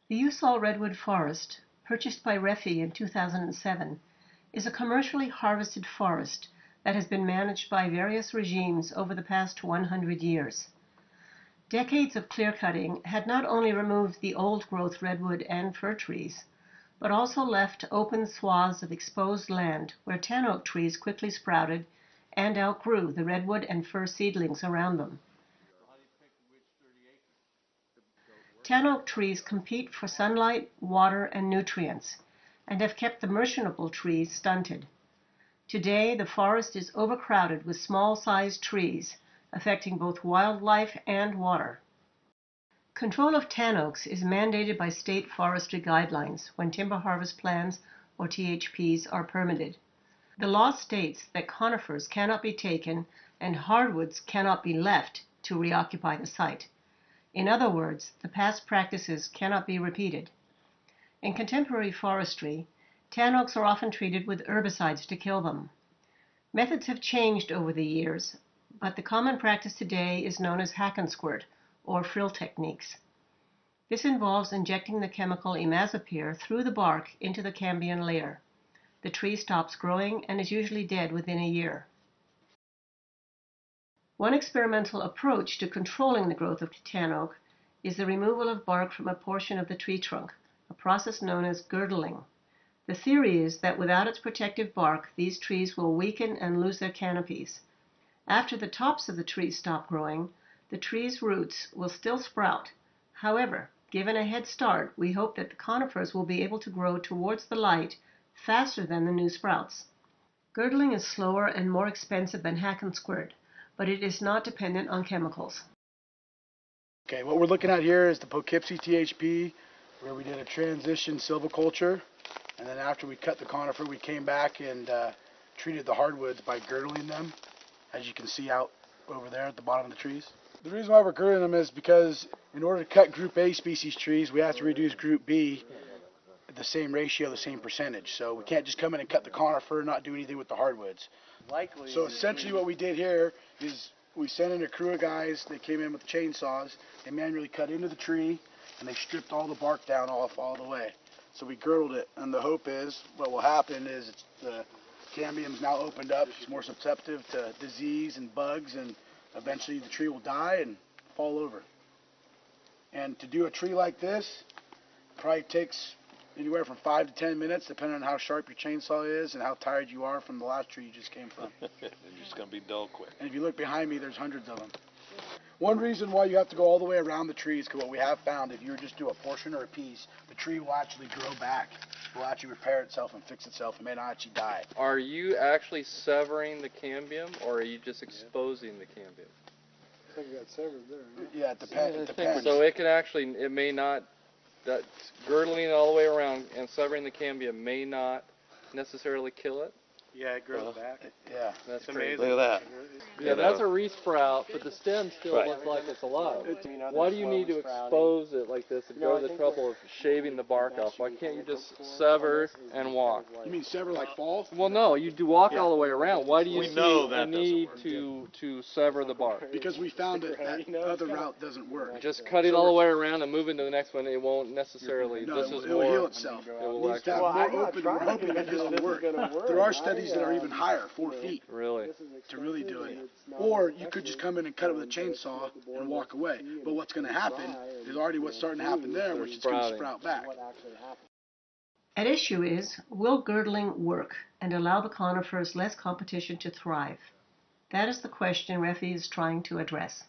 The Usal Redwood Forest, purchased by RFFI in 2007, is a commercially harvested forest that has been managed by various regimes over the past 100 years. Decades of clear-cutting had not only removed the old-growth redwood and fir trees, but also left open swaths of exposed land where tanoak trees quickly sprouted and outgrew the redwood and fir seedlings around them. Tanoak trees compete for sunlight, water, and nutrients, and have kept the merchantable trees stunted. Today, the forest is overcrowded with small-sized trees, affecting both wildlife and water. Control of tanoaks is mandated by state forestry guidelines when timber harvest plans, or THPs, are permitted. The law states that conifers cannot be taken and hardwoods cannot be left to reoccupy the site. In other words, the past practices cannot be repeated. In contemporary forestry, tanoaks are often treated with herbicides to kill them. Methods have changed over the years, but the common practice today is known as hack and squirt, or frill techniques. This involves injecting the chemical imazapyr through the bark into the cambium layer. The tree stops growing and is usually dead within a year. One experimental approach to controlling the growth of tanoak is the removal of bark from a portion of the tree trunk, a process known as girdling. The theory is that without its protective bark, these trees will weaken and lose their canopies. After the tops of the trees stop growing, the tree's roots will still sprout. However, given a head start, we hope that the conifers will be able to grow towards the light faster than the new sprouts. Girdling is slower and more expensive than hack and squirt, but it is not dependent on chemicals. Okay, what we're looking at here is the Poughkeepsie THP, where we did a transition silviculture, and then after we cut the conifer, we came back and treated the hardwoods by girdling them, as you can see out over there at the bottom of the trees. The reason why we're girdling them is because in order to cut Group A species trees, we have to reduce Group B the same ratio, the same percentage. So we can't just come in and cut the conifer and not do anything with the hardwoods. So essentially what we did here is we sent in a crew of guys. They came in with chainsaws. They manually cut into the tree and they stripped all the bark down off all the way. So we girdled it, and the hope is what will happen is the cambium's now opened up. It's more susceptible to disease and bugs, and eventually the tree will die and fall over. And to do a tree like this probably takes anywhere from 5 to 10 minutes, depending on how sharp your chainsaw is and how tired you are from the last tree you just came from. You're just going to be dull quick. And if you look behind me, there's hundreds of them. One reason why you have to go all the way around the tree is because what we have found, if you just do a portion or a piece, the tree will actually grow back. It will actually repair itself and fix itself. It may not actually die. Are you actually severing the cambium, or are you just exposing the cambium? I think got severed there. Yeah, it depends. So it can actually, it may not, that girdling it all the way around and severing the cambium may not necessarily kill it? Yeah, it grows back. Yeah. That's amazing. crazy. Look at that. Yeah, that's a resprout, but the stem still Right. looks like it's alive. Why do you need to expose it like this and go to the trouble of shaving the bark off? Why can't you just sever and walk? You mean sever like fall? Well, no, you do walk all the way around. Why do you We see know a that need doesn't work. to sever the bark? Because we found that other route doesn't work. Just cut it all the way around and move into the next one. It won't necessarily. No, this is it will more. heal itself. It will It needs to have actually. more open. We're hoping that this will work. There are studies that are even higher, 4 feet, Really? to really do it. Or you could just come in and cut it with a chainsaw and walk away. But what's going to happen is already what's starting to happen there, which is going to sprout back. At issue is, will girdling work and allow the conifers less competition to thrive? That is the question RFFI is trying to address.